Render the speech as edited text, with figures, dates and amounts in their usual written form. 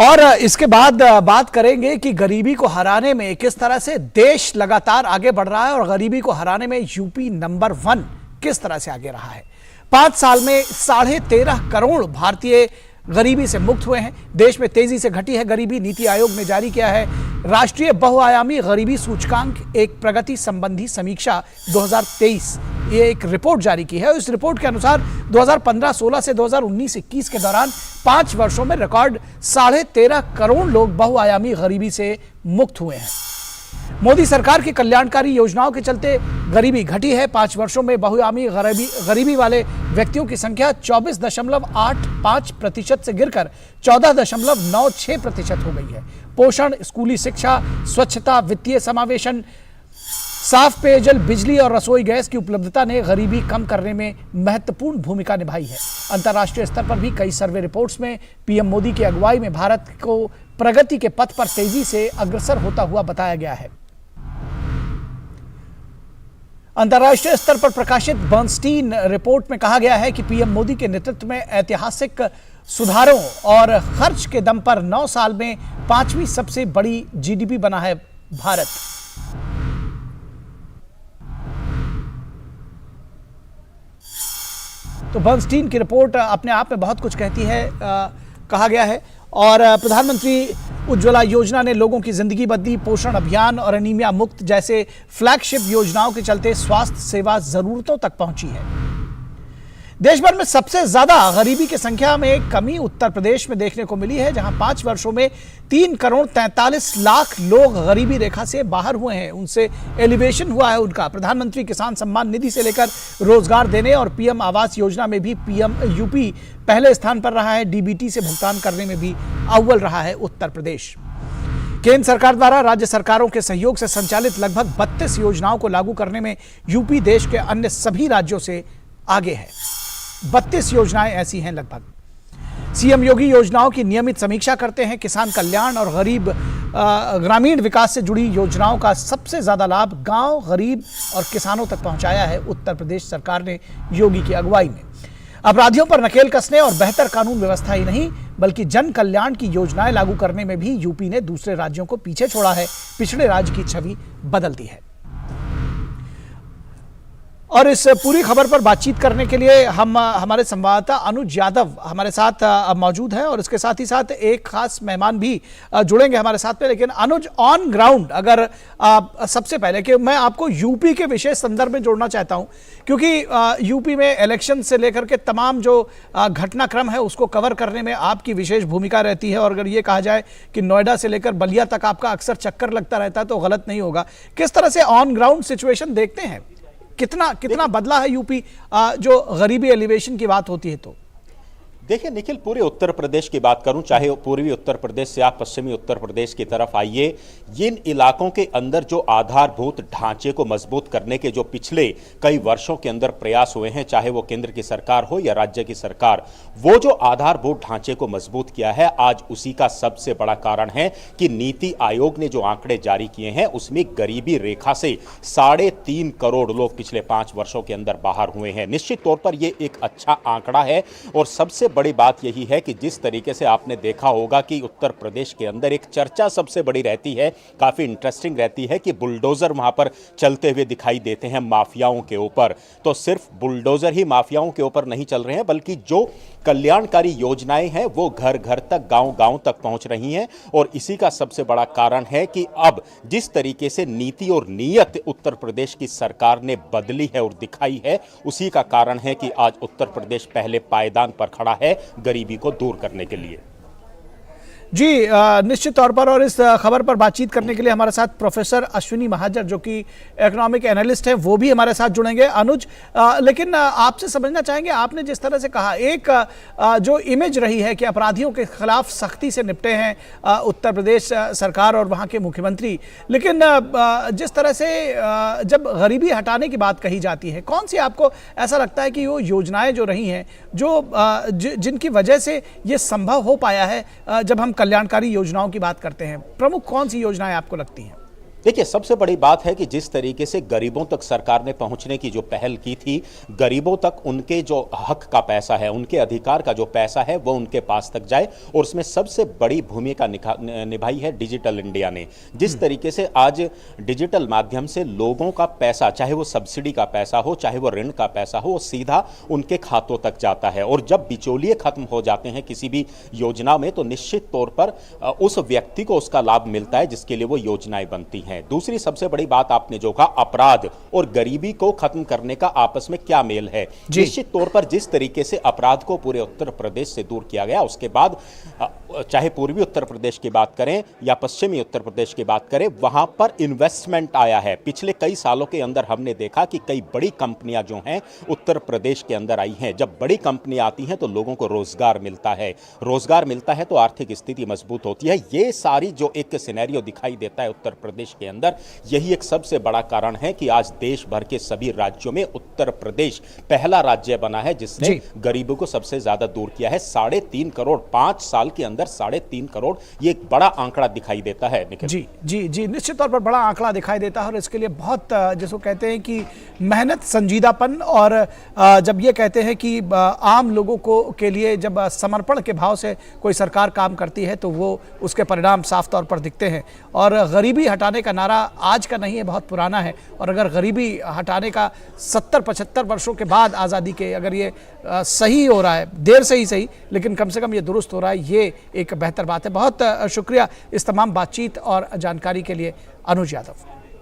और इसके बाद बात करेंगे कि गरीबी को हराने में किस तरह से देश लगातार आगे बढ़ रहा है और गरीबी को हराने में यूपी नंबर 1 किस तरह से आगे रहा है। 5 साल में 13.5 करोड़ भारतीय गरीबी से मुक्त हुए हैं। देश में तेजी से घटी है गरीबी। नीति आयोग ने जारी किया है राष्ट्रीय बहुआयामी गरीबी सूचकांक, एक प्रगति संबंधी समीक्षा 2023। ये एक रिपोर्ट जारी की है। इस रिपोर्ट के अनुसार 2015-16 से 2019-21 के दौरान 5 वर्षों में रिकॉर्ड 13.5 करोड़ लोग बहुआयामी गरीबी से मुक्त हुए हैं। मोदी सरकार की कल्याणकारी योजनाओं के चलते गरीबी घटी है। 5 वर्षों में बहुआयामी गरीबी वाले व्यक्तियों की संख्या 24.85% से गिरकर 14.96% हो गई है। पोषण, स्कूली शिक्षा, स्वच्छता, वित्तीय समावेशन, साफ पेयजल, बिजली और रसोई गैस की उपलब्धता ने गरीबी कम करने में महत्वपूर्ण भूमिका निभाई है। अंतर्राष्ट्रीय स्तर पर भी कई सर्वे रिपोर्ट्स में पीएम मोदी की अगुवाई में भारत को प्रगति के पथ पर तेजी से अग्रसर होता हुआ बताया गया है। अंतर्राष्ट्रीय स्तर पर प्रकाशित बर्नस्टीन रिपोर्ट में कहा गया है कि पीएम मोदी के नेतृत्व में ऐतिहासिक सुधारों और खर्च के दम पर 9 साल में 5वीं सबसे बड़ी जीडीपी बना है भारत। तो बर्नस्टीन की रिपोर्ट अपने आप में बहुत कुछ कहती है, कहा गया है। और प्रधानमंत्री उज्ज्वला योजना ने लोगों की जिंदगी बदली। पोषण अभियान और एनीमिया मुक्त जैसे फ्लैगशिप योजनाओं के चलते स्वास्थ्य सेवा जरूरतों तक पहुंची है। देश भर में सबसे ज्यादा गरीबी की संख्या में कमी उत्तर प्रदेश में देखने को मिली है, जहां 5 वर्षों में 3 करोड़ 43 लाख लोग गरीबी रेखा से बाहर हुए हैं। उनसे एलिवेशन हुआ है उनका। प्रधानमंत्री किसान सम्मान निधि से लेकर रोजगार देने और पीएम आवास योजना में भी यूपी पहले स्थान पर रहा है। डीबीटी से भुगतान करने में भी अव्वल रहा है उत्तर प्रदेश। केंद्र सरकार द्वारा राज्य सरकारों के सहयोग से संचालित लगभग 32 योजनाओं को लागू करने में यूपी देश के अन्य सभी राज्यों से आगे है। 32 योजनाएं ऐसी हैं लगभग। सीएम योगी योजनाओं की नियमित समीक्षा करते हैं। किसान कल्याण और ग्रामीण विकास से जुड़ी योजनाओं का सबसे ज्यादा लाभ गांव, गरीब और किसानों तक पहुंचाया है उत्तर प्रदेश सरकार ने योगी की अगुवाई में। अपराधियों पर नकेल कसने और बेहतर कानून व्यवस्था ही नहीं बल्कि जन कल्याण की योजनाएं लागू करने में भी यूपी ने दूसरे राज्यों को पीछे छोड़ा है, पिछड़े राज्य की छवि बदल दी है। और इस पूरी खबर पर बातचीत करने के लिए हमारे संवाददाता अनुज यादव हमारे साथ मौजूद है और इसके साथ ही साथ एक खास मेहमान भी जुड़ेंगे हमारे साथ में। लेकिन अनुज, ऑन ग्राउंड अगर सबसे पहले कि मैं आपको यूपी के विशेष संदर्भ में जोड़ना चाहता हूं, क्योंकि यूपी में इलेक्शन से लेकर के तमाम जो घटनाक्रम है उसको कवर करने में आपकी विशेष भूमिका रहती है। और अगर ये कहा जाए कि नोएडा से लेकर बलिया तक आपका अक्सर चक्कर लगता रहता है तो गलत नहीं होगा। किस तरह से ऑन ग्राउंड सिचुएशन देखते हैं? कितना बदला है यूपी जो गरीबी एलिवेशन की बात होती है तो? देखिए निखिल, पूरे उत्तर प्रदेश की बात करूं, चाहे पूर्वी उत्तर प्रदेश से आप पश्चिमी उत्तर प्रदेश की तरफ आइए, इन इलाकों के अंदर जो आधारभूत ढांचे को मजबूत करने के जो पिछले कई वर्षों के अंदर प्रयास हुए हैं, चाहे वो केंद्र की सरकार हो या राज्य की सरकार, वो जो आधारभूत ढांचे को मजबूत किया है, आज उसी का सबसे बड़ा कारण है कि नीति आयोग ने जो आंकड़े जारी किए हैं उसमें गरीबी रेखा से 3.5 करोड़ लोग पिछले 5 वर्षों के अंदर बाहर हुए हैं। निश्चित तौर पर यह एक अच्छा आंकड़ा है। और सबसे बड़ी बात यही है कि जिस तरीके से आपने देखा होगा कि उत्तर प्रदेश के अंदर एक चर्चा सबसे बड़ी रहती है, काफी इंटरेस्टिंग रहती है कि बुलडोजर वहां पर चलते हुए दिखाई देते हैं माफियाओं के ऊपर। तो सिर्फ बुलडोजर ही माफियाओं के ऊपर नहीं चल रहे हैं बल्कि जो कल्याणकारी योजनाएं हैं वो घर घर तक, गांव गांव तक पहुंच रही हैं। और इसी का सबसे बड़ा कारण है कि अब जिस तरीके से नीति और नीयत उत्तर प्रदेश की सरकार ने बदली है और दिखाई है, उसी का कारण है कि आज उत्तर प्रदेश पहले पायदान पर खड़ा है गरीबी को दूर करने के लिए। जी निश्चित तौर पर। और इस खबर पर बातचीत करने के लिए हमारे साथ प्रोफेसर अश्विनी महाजन जो कि इकोनॉमिक एनालिस्ट हैं वो भी हमारे साथ जुड़ेंगे। अनुज, लेकिन आपसे समझना चाहेंगे, आपने जिस तरह से कहा, एक जो इमेज रही है कि अपराधियों के खिलाफ सख्ती से निपटे हैं उत्तर प्रदेश सरकार और वहाँ के मुख्यमंत्री, लेकिन जिस तरह से जब गरीबी हटाने की बात कही जाती है, कौन सी आपको ऐसा लगता है कि वो योजनाएं जो रही हैं जो जिनकी वजह से ये संभव हो पाया है? जब हम कल्याणकारी योजनाओं की बात करते हैं, प्रमुख कौन सी योजनाएं आपको लगती हैं? देखिए, सबसे बड़ी बात है कि जिस तरीके से गरीबों तक सरकार ने पहुंचने की जो पहल की थी, गरीबों तक उनके जो हक का पैसा है, उनके अधिकार का जो पैसा है, वो उनके पास तक जाए। और उसमें सबसे बड़ी भूमिका निभाई है डिजिटल इंडिया ने। जिस तरीके से आज डिजिटल माध्यम से लोगों का पैसा, चाहे वो सब्सिडी का पैसा हो, चाहे वो ऋण का पैसा हो, वो सीधा उनके खातों तक जाता है। और जब बिचौलिए खत्म हो जाते हैं किसी भी योजना में, तो निश्चित तौर पर उस व्यक्ति को उसका लाभ मिलता है जिसके लिए वो योजनाएं बनती हैं। दूसरी सबसे बड़ी बात आपने जो कहा, अपराध और गरीबी को खत्म करने का आपस में क्या मेल है। निश्चित तौर पर जिस तरीके से अपराध को पूरे उत्तर प्रदेश से दूर किया गया, उसके बाद चाहे पूर्वी उत्तर प्रदेश की बात करें या पश्चिमी उत्तर प्रदेश की बात करें, वहां पर इन्वेस्टमेंट आया है। पिछले कई सालों के अंदर हमने देखा कि कई बड़ी कंपनियां जो हैं उत्तर प्रदेश के अंदर आई हैं। जब बड़ी कंपनियां आती हैं तो लोगों को रोजगार मिलता है, रोजगार मिलता है तो आर्थिक स्थिति मजबूत होती है। ये सारी जो एक सिनेरियो दिखाई देता है उत्तर प्रदेश के अंदर, यही एक सबसे बड़ा कारण है कि आज देश भर के सभी राज्यों में उत्तर प्रदेश पहला राज्य बना है जिसने गरीबों को सबसे ज्यादा दूर किया है। 3.5 करोड़, 5 साल के अंदर 3.5 करोड़, ये एक बड़ा आंकड़ा दिखाई देता है निखिल। जी जी जी, निश्चित तौर पर बड़ा आंकड़ा दिखाई देता है और इसके लिए बहुत, जिसको कहते हैं कि मेहनत, संजीदापन, और जब ये कहते हैं कि आम लोगों को के लिए जब समर्पण के भाव से कोई सरकार काम करती है तो वो उसके परिणाम साफ तौर पर दिखते हैं। और गरीबी हटाने का नारा आज का नहीं है, बहुत पुराना है। और अगर गरीबी हटाने का 70-75 वर्षों के बाद आज़ादी के, अगर ये सही हो रहा है, देर से ही सही, लेकिन कम से कम ये दुरुस्त हो रहा है, ये एक बेहतर बात है। बहुत शुक्रिया इस तमाम बातचीत और जानकारी के लिए अनुज यादव।